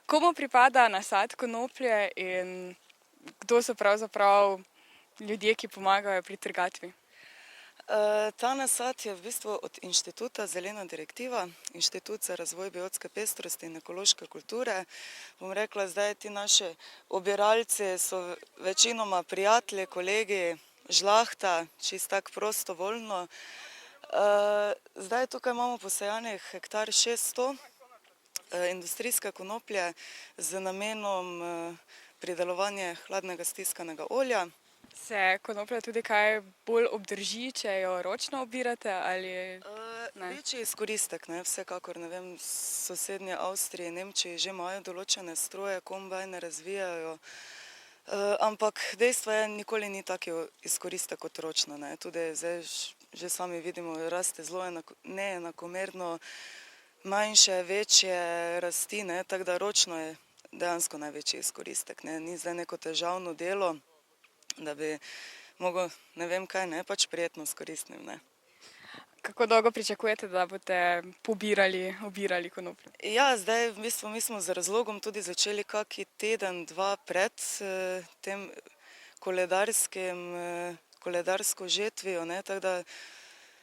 Komu pripada nasad konoplje in kdo so pravzaprav ljudje, ki pomagajo pri trgatvi? Ta nasad je v bistvu od Inštituta Zelena direktiva, Inštitut za razvoj biotske pestrosti in ekološke kulture. Bom rekla, zdaj ti naši obiralci so večinoma prijatelji, kolegi, žlahta, čisto tako prostovoljno. Zdaj tukaj imamo posejanih hektar 600 industrijske konoplje z namenom pridelovanja hladnega stiskanega olja. Se konoplja tudi kaj bolj obdrži, če jo ročno obirate ali ne? Večji izkoristek, vsekakor, v sosednji Avstriji, Nemčiji že imajo določene stroje, kombajne razvijajo, ampak dejstvo je, nikoli ni taki izkoristek kot ročno, tudi zdaj že sami vidimo, raste zelo neenakomerno, manjše, večje rasti, tako da ročno je dejansko največji izkoristek, ni zdaj neko težavno delo, da bi mogel, ne vem kaj, pač prijetno s koristnim. Kako dolgo pričakujete, da boste obirali konopljo? Ja, zdaj v bistvu mi smo z razlogom tudi začeli kaki teden, dva pred tem koledarsko žetvijo, tako da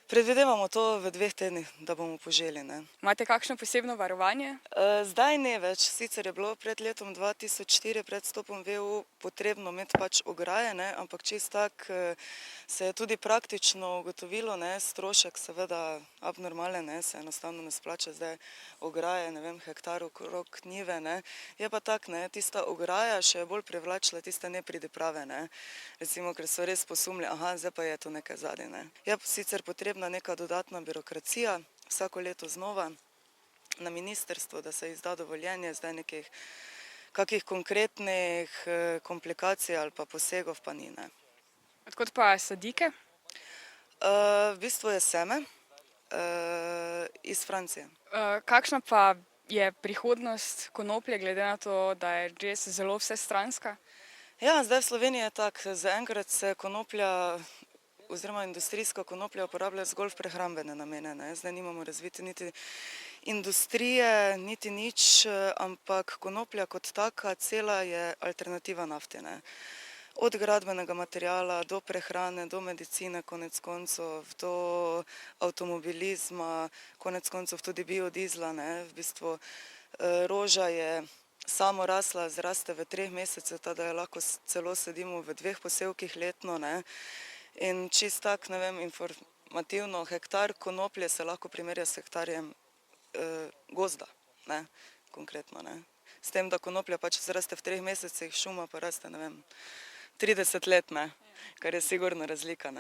predvidevamo to v 2 tednih, da bomo poželi. Imate kakšno posebno varovanje? Zdaj ne več, sicer je bilo pred letom 2004, pred vstopom v EU, potrebno imeti pač ograje, ampak čisto tako se je tudi praktično ugotovilo, strošek seveda abnormalen, se enostavno ne splača zdaj ograje, hektar okrog njive, je pa tako, tista ograja še je bolj privlačila tiste nepridiprave, recimo, ker so res posumili, zdaj pa je to nekaj zadaj. Je sicer potrebna neka dodatna birokracija, vsako leto znova na ministrstvu, da se izda dovoljenje, zdaj nekih kakih konkretnih komplikacij ali pa posegov pa ni. Od kod pa sadike? V bistvu je seme iz Francije. Kakšna pa je prihodnost konoplje, glede na to, da je res zelo vsestranska? Ja, zdaj v Sloveniji je tako, zaenkrat se konoplja oziroma industrijska konoplja uporablja zgolj v prehrambene namene, zdaj nimamo razvite niti industrije, niti nič, ampak konoplja kot taka cela je alternativa nafti. Od gradbenega materiala do prehrane, do medicine, konec koncev, do avtomobilizma, konec koncev tudi biodizla, v bistvu roža je samo rasla, zraste v 3 mesecih, tako da jo lahko celo sadimo v 2 posevkih letno, in čisto tako, informativno, hektar konoplje se lahko primerja s hektarjem gozda, konkretno. S tem, da konoplja pač zraste v 3 mesecih, šuma pa raste, 30 let, kar je sigurno razlika.